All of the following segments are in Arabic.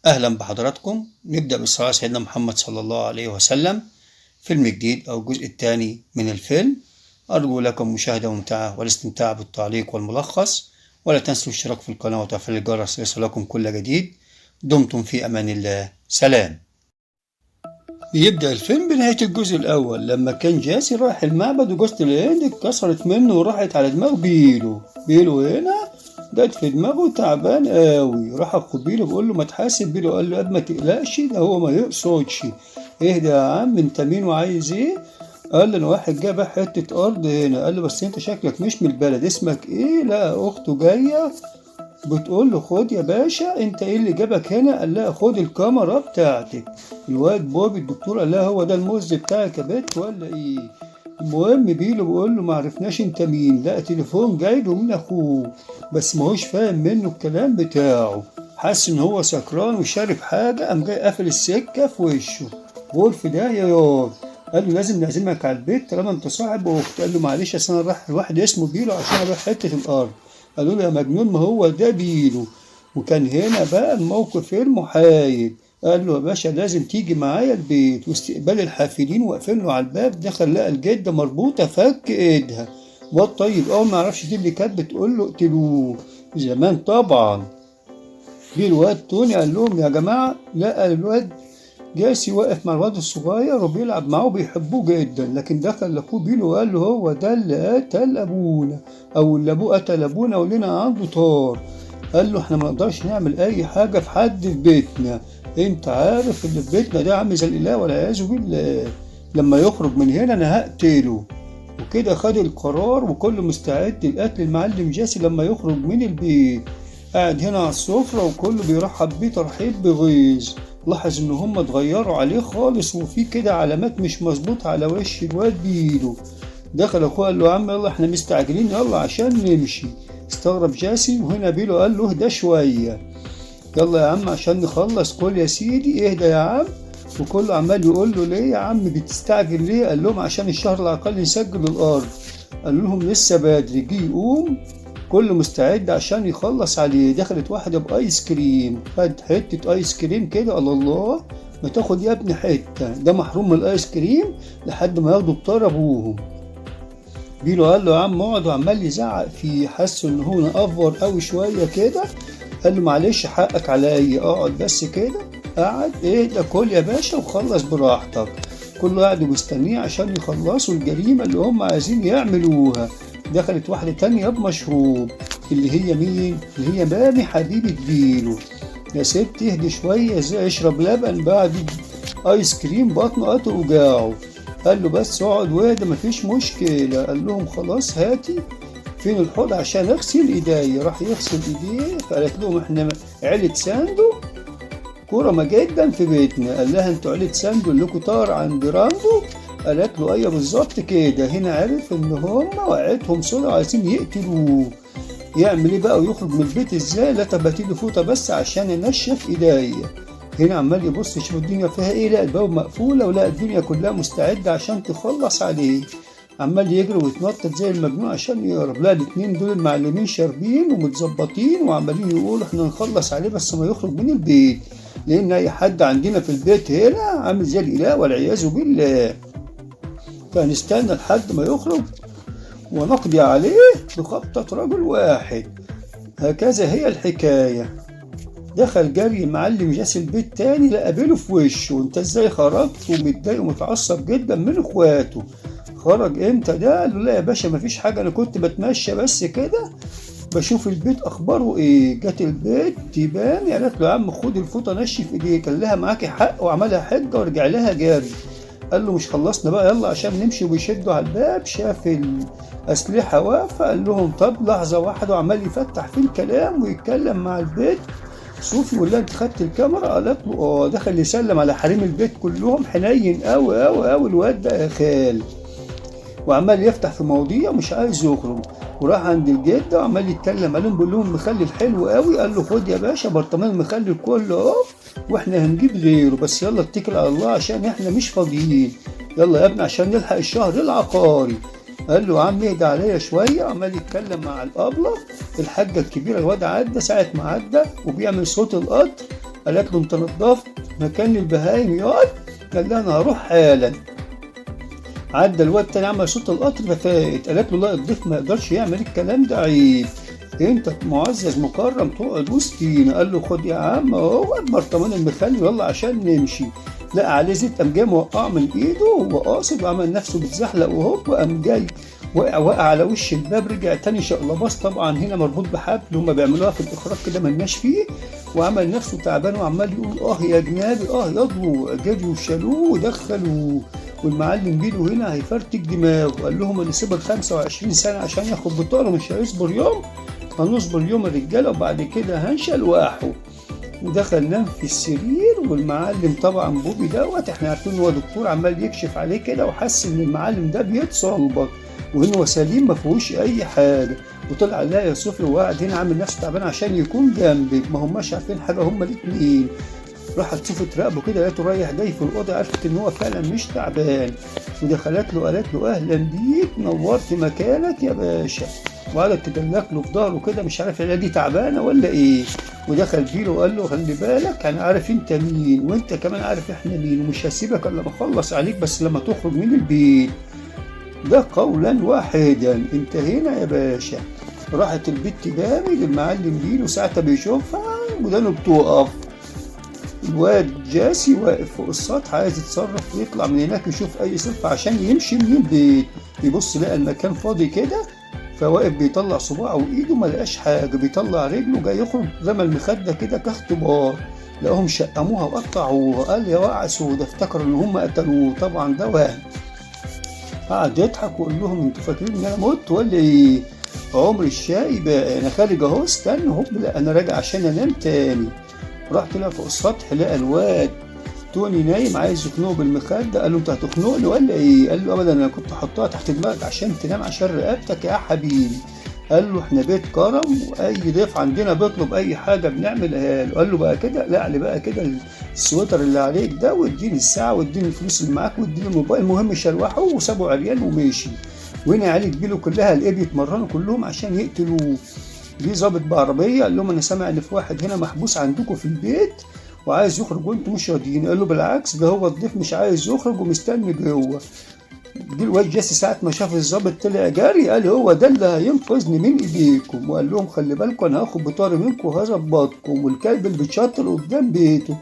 أهلا بحضراتكم. نبدأ بالصلاة على سيدنا محمد صلى الله عليه وسلم. فيلم جديد أو الجزء الثاني من الفيلم. أرجو لكم مشاهدة ممتعة والاستمتاع بالتعليق والملخص، ولا تنسوا الاشتراك في القناة وتفعيل الجرس ليصلكم كل جديد. دمتم في أمان الله. سلام. بيبدأ الفيلم بنهاية الجزء الأول لما كان جاسي رايح المعبد وجوزة الهند اتكسرت منه وراحت على دماغ بيلو هنا جت في دماغه تعبان قوي. راح بيلو بيقول له ما تحاسب. بيلو قال له يا ما تقلقش، ده هو ما يقصدش. اهدى يا عم، انت مين وعايز ايه؟ قال له انا واحد جاب حتة ارض هنا. قال له بس انت شكلك مش من البلد، اسمك ايه؟ لا اخته جاية بتقول له خد يا باشا، انت ايه اللي جابك هنا؟ قال لها خد الكاميرا بتاعتك. الواد بوبي الدكتور قال لها هو ده الموز بتاعك يا بت ولا ايه؟ المهم بيلو بيقول له معرفناش انت مين. لقى تليفون جاي له من اخوه بس ماهوش فاهم منه الكلام بتاعه. حس ان هو سكران وشارب حاجه، قام جاي قافل السكه في وشه. غرف ده يا يار. قال له لازم نعزمك على البيت طالما انت صاحب اخت. قال له معلش اصل انا رايح لواحد اسمه بيلو عشان اروح حته الارض. قالوا له يا مجنون ما هو ده بيلو. وكان هنا بقى الموقف المحايد. قال له يا باشا لازم تيجي معايا البيت. واستقبال الحافلين واقفين له على الباب. دخل لقى الجده مربوطه فك ايدها. واد طيب اول ما يعرفش دي اللي كانت بتقول له اقتلوه زمان طبعا. جه الواد توني قال لهم يا جماعه لقى الواد جاسي واقف مع الواد الصغير وبيلعب معاه وبيحبوه جدا، لكن دخل لاخوه بيلو وقال له هو ده اللي قتل ابونا، او اللي ابوه قتل ابونا ولنا عنده طار. قال له احنا ما نقدرش نعمل اي حاجه في حد في بيتنا، انت عارف اللي في بيتنا ده عامل زي الاله والعياذ بالله، لما يخرج من هنا انا هقتله. وكده خد القرار وكله مستعد لقتل المعلم جاسي لما يخرج من البيت. قاعد هنا على السفرة وكله بيرحب بيه ترحيب بغيظ. لاحظ ان هم اتغيروا عليه خالص وفي كده علامات مش مظبوطة على وش الواد بيلو. دخل اخوه قال له يا عم يلا احنا مستعجلين يلا عشان نمشي. استغرب جاسي وهنا بيلو قال له اهدى شوية. يلا يا عم عشان نخلص. كل يا سيدي اهدى يا عم. وكله عمال يقول له ليه يا عم بتستعجل ليه؟ قال لهم عشان الشهر العقاري نسجل الارض. قال لهم لسه بدري. جه يقوم كله مستعد عشان يخلص عليه. دخلت واحدة بآيس كريم، خد حتة آيس كريم كده. قال الله ما تاخد يا ابني حتة، ده محروم من الآيس كريم لحد ما ياخدوا بطار أبوهم. بيلو قال له يا عم اقعد، وعمال يزعق فيه. حس إن هو نأفور أوي شوية كده. قال له معلش حقك عليا، اقعد بس كده. قعد ايه ده كل يا باشا وخلص براحتك. كله قاعد مستنيه عشان يخلصوا الجريمة اللي هم عايزين يعملوها. دخلت واحدة تانية بمشروب، اللي هي مين؟ اللي هي مامي حبيبة بيلو. يا ست اهدي شوية، ازاي اشرب لبن بعد ايس كريم بطنه قطع وجاعه. قال له بس اقعد واهدى مفيش مشكلة. قال لهم خلاص هاتي فين الحوض عشان اغسل ايديا. راح يغسل ايديه. فقالت لهم احنا عيلة ساندو كرمة جدا في بيتنا. قال لها انتوا عيلة ساندو اللي طار عند راندو؟ قالت له ايوه بالظبط كده. هنا عرف ان هم وقعتهم صلع عايزين يقتلوه. يعمل ايه بقى ويخرج من البيت ازاي؟ لا تبهتيلي فوطه بس عشان انشف ايديا. هنا عمال يبص يشوف الدنيا فيها ايه. لقى الباب مقفوله ولقى الدنيا كلها مستعده عشان تخلص عليه. عمال يجري ويتنطط زي المجنون عشان يهرب. لا الاتنين دول المعلمين شاربين ومتظبطين وعمالين يقولوا احنا نخلص عليه بس ما يخرج من البيت، لان اي حد عندنا في البيت هنا عامل زي الاله والعياذ بالله. فهنستنى لحد ما يخرج ونقضي عليه بخبطة رجل واحد. هكذا هي الحكاية. دخل جري المعلم جاسي البيت تاني. لقى بيلو في وشه انت ازاي خرجت؟ ومتضايق ومتعصب جدا من اخواته. خرج امتى ده؟ قال له لا يا باشا مفيش حاجة، انا كنت بتمشى بس كده بشوف البيت اخباره ايه. جت البيت تبان. قالت له يا عم خد الفوطة نشف ايديك. قال لها معاكي حق وعملها حجة ورجع لها جاري. قال له مش خلصنا بقى يلا عشان نمشي. وبيشدوا على الباب شاف الأسلحة واقفة. قال لهم طب لحظة واحدة، وعمال يفتح في الكلام ويتكلم مع البيت. صوفي يقول لها انت خدت الكاميرا؟ قالت له اه. دخل يسلم على حريم البيت كلهم. حنين قوي قوي قوي الواد ده يا خال. وعمال يفتح في مواضيع مش عايز يخرج. وراح عند الجده وعمال يتكلم عليهم بيقول لهم مخلل حلو قوي. قال له خد يا باشا برطمان مخلل كله اهو، واحنا هنجيب غيره بس يلا اتكل على الله عشان احنا مش فاضيين. يلا يا ابني عشان نلحق الشهر العقاري. قال له يا عم اهدى عليا شويه. عمال يتكلم مع الابله الحاجه الكبيره. الواد عدى. ساعه ما عدى وبيعمل صوت القطر قالت له انت نضفت مكان البهايم ياض؟ قال لها انا هروح حالا. عدى الواد تاني عمل صوت القطر ففات. قالت له لا الضيف ما يقدرش يعمل الكلام ده، عيب، انت معزز مكرم تقعد وسطينا. قال له خد يا عم اهو البرطمان المخلي يلا عشان نمشي. لقى عليه زيت قام جاي موقعه من ايده وهو قاصد وعمل نفسه بيتزحلق وهوب قام جاي وقع على وش الباب. رجع تاني شقلباص، طبعا هنا مربوط بحبل هما بيعملوها في الاخراج كده ملناش فيه، وعمل نفسه تعبان وعمال يقول اه يا جنابي اه يضو. جريوا وشالوه ودخلوا، والمعلم بيده هنا هيفرتك دماغه. قال لهم اللي صبر 25 سنة عشان ياخد بطاقة مش هيصبر يوم؟ هنصبر يوم الرجالة وبعد كده هنشل واحه. ودخل نام في السرير. والمعلم طبعا بوبي دوت احنا عارفين ان هو دكتور عمال يكشف عليه كده، وحس ان المعلم ده بيتصلبط وان هو سليم ما فيهوش اي حاجه. وطلع لا يا صفر وقعد هنا عامل نفسه تعبان عشان يكون جنبي، ما هماش عارفين حاجه هما الاثنين. راحت صفر تراقبه كده لقيته رايح جاي في الاوضه، عرفت ان هو فعلا مش تعبان. ودخلت له قالت له اهلا بيك نورت مكانك يا باشا، وقعدت تدلك له في ظهره كده مش عارف العيال دي تعبانه ولا ايه. ودخل بيله وقال له خلي بالك انا عارف انت مين وانت كمان عارف احنا مين، ومش هسيبك الا ما اخلص عليك بس لما تخرج من البيت. ده قولا واحدا انتهينا يا باشا. راحت البت دامي للمعلم بيلو ساعتها بيشوفها ودانه بتوقف. الواد جاسي واقف فوق السطح عايز يتصرف ويطلع من هناك يشوف اي صرفة عشان يمشي من البيت. يبص لقى المكان فاضي كده، فواقف بيطلع صباعه وايده ما لقاش حاجه، بيطلع رجله جاي يخرج رمى المخده كده كاختبار. لقاهم شقموها وقطعوها. قال يا وقع سودا، افتكر ان هم قتلوه. طبعا ده وهم. قعد يضحك ويقول لهم انتوا فاكرين ان انا مت ولا ايه؟ عمر الشاي بقى انا خارج اهو استنى هوب، لا انا راجع عشان انام تاني. راح طلع فوق السطح لقى الواد توني نايم عايز يخنقه بالمخده. قال له انت هتخنقني ولا ايه؟ قال له ابدا انا كنت حطها تحت دماغك عشان تنام عشان رقبتك يا حبيبي. قال له احنا بيت كرم واي ضيف عندنا بيطلب اي حاجه بنعملها له. قال له بقى كده لا علي بقى كده السويتر اللي عليك ده واديني الساعه واديني الفلوس اللي معاك واديني الموبايل. المهم شلوحه وسابوا عريان ومشي. وهنا عيال جبيله كلها لقيه بيتمرنوا كلهم عشان يقتلوه. جه ظابط بعربيه قال لهم انا سامع ان في واحد هنا محبوس عندكم في البيت وعايز يخرج وانتم مش راضيين. قال له بالعكس ده هو الضيف مش عايز يخرج ومستني جوه. جه الواد جاسي ساعة ما شاف الظابط طلع جاري قال هو ده اللي هينقذني من ايديكم، وقال لهم خلي بالكم انا هاخد بطاري منكم وهظبطكم والكلب اللي بيتشطر قدام بيته.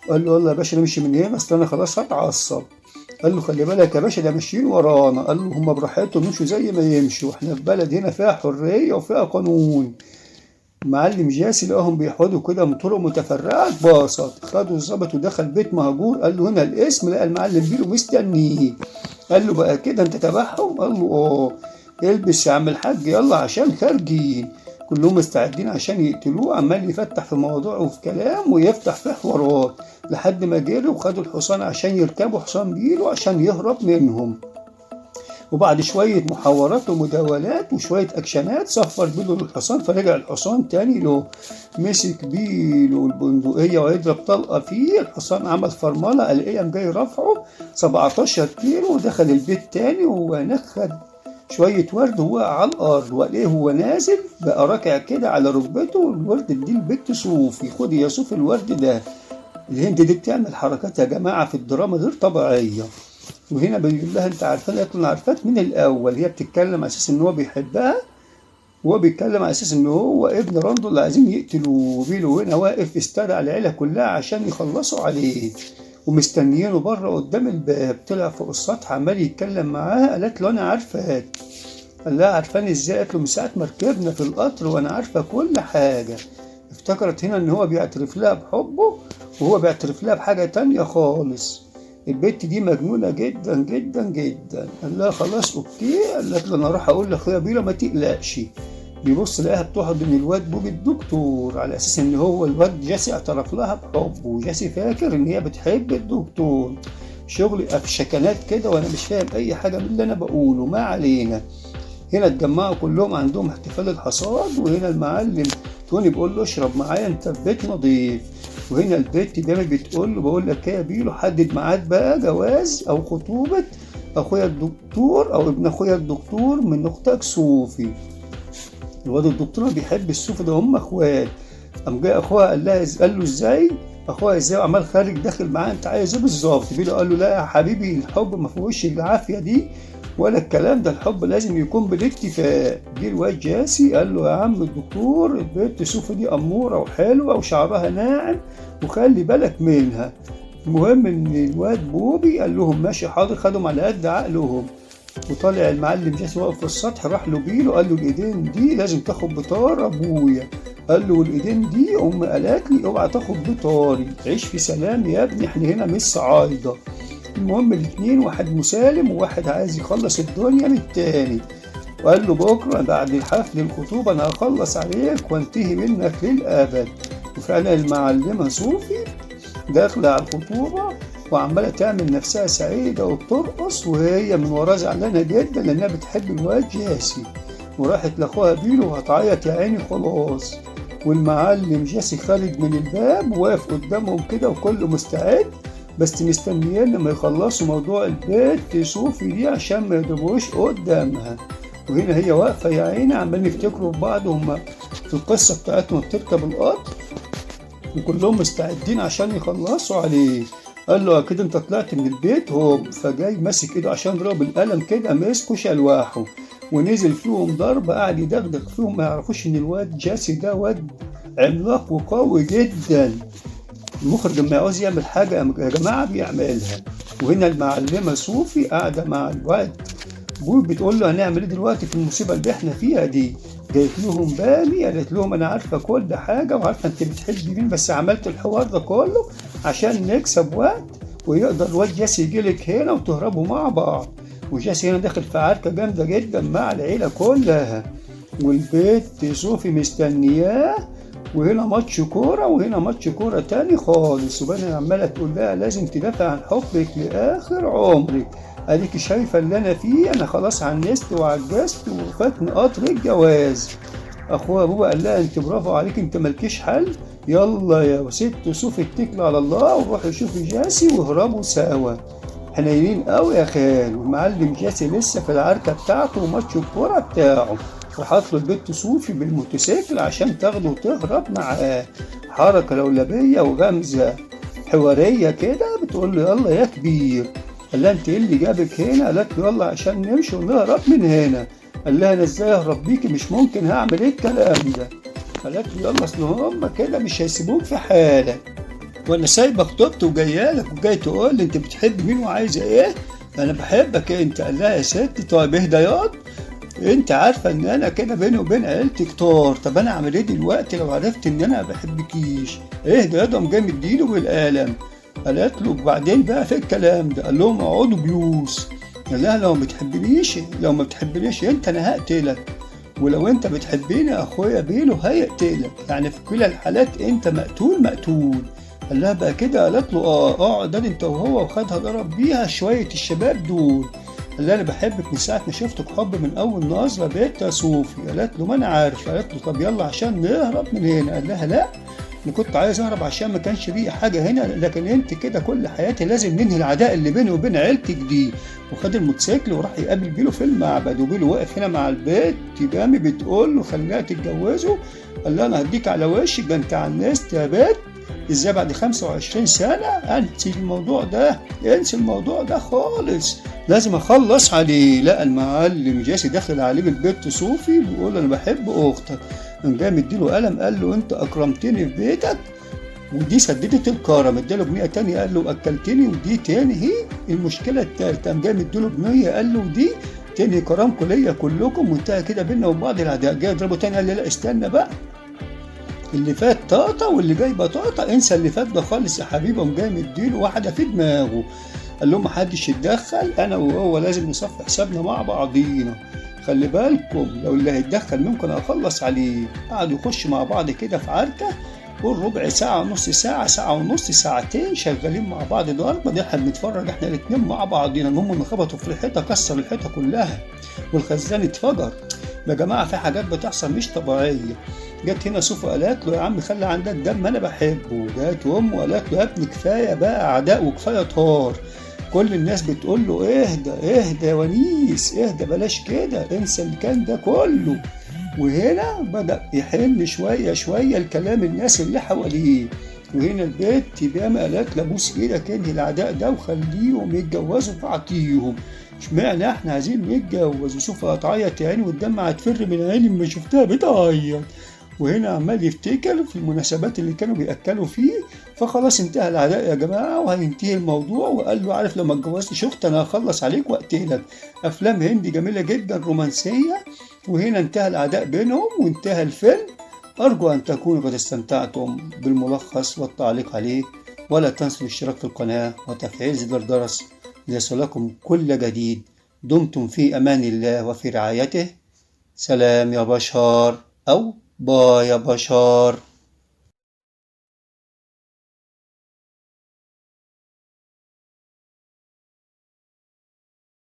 قال له يلا يا باشا نمشي من هنا اصل انا خلاص هتعصب. قال له خلي بالك يا باشا ده ماشيين ورانا. قال له هم براحتهم يمشوا زي ما يمشوا، احنا في بلد هنا فيها حرية وفيها قانون. معلم جاسي لقاهم بيحودوا كده من طرق متفرعة اتبسط. خدوا الظابط ودخل بيت مهجور. قال له هنا الاسم. لقى المعلم بيله مستنيه. قال له بقى كده انت تبعهم؟ قال له اه. البس يا عم الحاج يلا عشان خارجين. كلهم مستعدين عشان يقتلوه. عمال يفتح في مواضيع وفي كلام ويفتح في حوارات لحد ما جروا وخدوا الحصان عشان يركبوا حصان بيله عشان يهرب منهم. وبعد شوية محاورات ومداولات وشوية أكشنات صفر بيلو للحصان فرجع الحصان تاني له. مسك بيلو البندقية ويضرب طلقة فيه. الحصان عمل فرملة قال ايه قام جاي رفعه 17 كيلو ودخل البيت تاني ونخد شوية ورد ووقع على الأرض. وقال ايه هو نازل بقى راكع كده على ركبته والورد دي البت صوفي خدي يا صوفي الورد ده. الهند دي بتعمل حركات يا جماعة في الدراما غير طبيعية. وهنا بيقول لها انت عارفاني؟ قالت له انا عارفاك من الاول. هي بتتكلم على اساس ان هو بيحبها وهو بيتكلم على اساس ان هو ابن راندو اللي عايزين يقتلوه. وبيلو هنا واقف استدعى العيله كلها عشان يخلصوا عليه ومستنيينه بره قدام الباب. طلع فوق السطح عمال يتكلم معاها. قالت له انا عارفاك. قال لها عارفاني ازاي؟ قالت له من ساعه ما ركبنا في القطر وانا عارفه كل حاجه. افتكرت هنا ان هو بيعترف لها بحبه وهو بيعترف لها بحاجه تانية خالص. البت دي مجنونة جدا جدا جدا. قال لها خلاص اوكي. قالت له انا راح اقول لاخويا بيلا ما تقلقش. بيبص لقاها بتحضن الواد بوبي الدكتور على اساس ان هو الواد جاسي اعترف لها بحبه وجاسي فاكر ان هي بتحب الدكتور. شغل افشكنات كده وانا مش فاهم اي حاجة من اللي انا بقوله. ما علينا. هنا اتجمعوا كلهم عندهم احتفال الحصاد. وهنا المعلم توني بيقول له اشرب معايا انت في بيت نظيف. وهنا البت دايما بتقول له بقول لك يا بيلو حدد ميعاد بقى جواز او خطوبه اخويا الدكتور او ابن اخويا الدكتور من اختك صوفي. الواد الدكتور بيحب الصوفي ده هم اخوات. قام جاي اخوها قال له ازاي؟ اخوها ازاي وعمال خارج داخل معاه، انت عايز ايه بالظبط؟ بيلو قال له لا يا حبيبي، الحب ما فيهوش العافيه دي ولا الكلام ده، الحب لازم يكون بالاتفاق. جه الواد جاسي قال له يا عم الدكتور، البنت سوفي دي اموره وحلوه وشعرها ناعم وخلي بالك منها. المهم ان الواد بوبي قال لهم ماشي حاضر، خدهم على قد عقلهم. وطالع المعلم جاسي واقف في السطح، راح له بيلو قال له الايدين دي لازم تاخد بطار ابويا. قال له والايدين دي قالت لي اوعى تاخد بطاري، عيش في سلام يا ابني، احنا هنا مش صعايده. المهم الاتنين، واحد مسالم وواحد عايز يخلص الدنيا من التاني. وقال له بكره بعد حفل الخطوبه انا هخلص عليك وانتهي منك للابد. وفعلا المعلمه صوفي داخله على الخطوبه وعماله تعمل نفسها سعيده وبترقص، وهي من وراه زعلانه جدا لانها بتحب الواد جاسي. وراحت لاخوها بيلو وهتعيط يا عيني خلاص. والمعلم جاسي خارج من الباب واقف قدامهم كده وكله مستعد، بس مستنيين لما يخلصوا موضوع البيت صوفي دي عشان ما يضربوش قدامها. وهنا هي واقفه يا عيني عمالين يفتكروا في بعض، هما في القصه بتاعتهم بتركب القطر وكلهم مستعدين عشان يخلصوا عليه. قال له اكيد انت طلعت من البيت هو، فجاي ماسك ايده عشان يضرب بالقلم كده، مسكه شلواحه ونزل فيهم ضرب، قاعد يدغدغ فيهم، ما يعرفوش ان الواد جاسي ده واد عملاق وقوي جدا. المخرج لما يعوز يعمل حاجه يا جماعه بيعملها. وهنا المعلمه صوفي قاعده مع الواد بوي بتقول له هنعمل ايه دلوقتي في المصيبه اللي احنا فيها دي؟ جايت لهم بامي قالت لهم انا عارفه كل حاجه وعارفه انت بتحبي مين، بس عملت الحوار ده كله عشان نكسب وقت ويقدر الواد جاسي يجيلك هنا وتهربوا مع بعض. وجاسي هنا داخل في عركه جامده جدا مع العيله كلها، والبيت صوفي مستنياه. وهنا ماتش كوره وهنا ماتش كوره تاني خالص، وبنا عماله تقول لها لازم تدافع عن حبك لاخر عمرك، اديك شايفه اللي انا فيه، انا خلاص عنست وعجزت وفاتني قطر الجواز. اخوها بابا قال لها انت برافو عليك، انت مالكيش حل، يلا يا ست صوفي اتكلي على الله وروحوا شوفوا جاسي واهربوا سوا. حنينين قوي يا خال. والمعلم جاسي لسه في العركه بتاعته وماتش الكوره بتاعه، وحط له البت صوفي بالموتوسيكل عشان تاخده وتهرب معاه. حركه لولبيه وغمزه حواريه كده بتقول له يلا يا كبير. قال لها انت ايه اللي جابك هنا؟ قالت له يلا عشان نمشي ونهرب من هنا. قال لها انا ازاي اهرب بيكي؟ مش ممكن هعمل ايه الكلام ده. قالت له يلا اصل هم كده مش هيسيبوك في حالك، وانا سايبه خطوبتي وجايالك وجاي تقول لي انت بتحب مين وعايزه ايه؟ انا بحبك انت. قال لها يا ستي طيب اهدى ياض، انت عارفه ان انا كده بيني وبين عيلتي كتار، طب انا اعمل ايه دلوقتي لو عرفت ان انا ما بحبكيش؟ اهدى ياض. قام جاي مديله بالقلم. قالت له وبعدين بقى في الكلام ده؟ قال لهم اقعدوا جلوس. قال لها لو ما بتحبنيش انت انا هقتلك، ولو انت بتحبيني اخويا بيلو هيقتلك، يعني في كلا الحالات انت مقتول. قال لها بقى كده؟ قالت له اقعد انت وهو، وخدها ضرب بيها شويه الشباب دول. قال لها انا بحبك من ساعه ما شفتك، حب من اول نظره بيت يا صوفي. قالت له ما انا عارف. قالت له طب يلا عشان نهرب من هنا. قال لها لا، انا كنت عايز اهرب عشان ما كانش لي حاجه هنا، لكن انت كده كل حياتي لازم ننهي العداء اللي بيني وبين عيلتك دي. وخد الموتوسيكل وراح يقابل بيلو في المعبد، وبيلو واقف هنا مع البيت. تيجامي بتقول له خليها تتجوزوا. قال لها انا هديك على وشك، ده انت عنست يا بيت، ازاي بعد 25 سنه؟ انسي الموضوع ده، انسي الموضوع ده خالص، لازم اخلص عليه. لا المعلم جاسي داخل عليه بالبيت صوفي بيقول له انا بحب اختك. قام جاي مديله قلم قال له انت اكرمتني في بيتك ودي سددت الكرم. اداله بنيه تانية قال له اكلتني ودي تنهي المشكله التالته. قام جاي مديله بنيه قال له ودي تنهي كرامكم ليا كلكم وانتهى كده بينا وبين بعض العداء. جاي يضربه تاني قال لي لا استنى بقى، اللي فات طاطا واللي جاي بطاطا، انسى اللي فات ده خالص يا حبيبي. قام جاي مديله واحده في دماغه. قال لهم محدش يتدخل، انا وهو لازم نصفي حسابنا مع بعضينا، خلي بالكم لو اللي هيتدخل ممكن اخلص عليه. قعدوا يخشوا مع بعض كده في عركه، قول ربع ساعه، نص ساعه، ساعه ونص، ساعتين شغالين مع بعض ضربه. دي احنا بنتفرج احنا الاتنين مع بعضينا. هم خبطوا في الحيطه، كسر الحيطه كلها والخزان اتفجر. يا جماعه في حاجات بتحصل مش طبيعيه. جت هنا صوفي قالت له يا عم خلي عندك دم انا بحبه. جت امه قالت له يا ابني كفايه بقى عداء وكفايه طار. كل الناس بتقول له اهدى اهدى يا ونيس، اهدى بلاش كده، انسى اللي كان ده كله. وهنا بدأ يحن شوية شوية الكلام الناس اللي حواليه. وهنا البت بياما قالت له بوس ايدك انهي العداء ده وخليهم يتجوزوا فاعطيهم، اشمعنى احنا عايزين نتجوز؟ وشوفها هتعيط يا عيني والدمعة هتفر من عيني لما شفتها بتعيط. وهنا عمال يفتكر في المناسبات اللي كانوا بيأكلوا فيه، فخلاص انتهى العداء يا جماعة وهينتهي الموضوع. وقال له عارف لما اتجوزتش اخت انا هخلص عليك واقتلك. افلام هندي جميلة جدا رومانسية. وهنا انتهى العداء بينهم وانتهى الفيلم. أرجو أن تكونوا قد استمتعتم بالملخص والتعليق عليه، ولا تنسوا الاشتراك في القناة وتفعيل زر الجرس ليصلكم كل جديد. دمتم في أمان الله وفي رعايته. سلام يا بشر، أو باي يا بشر.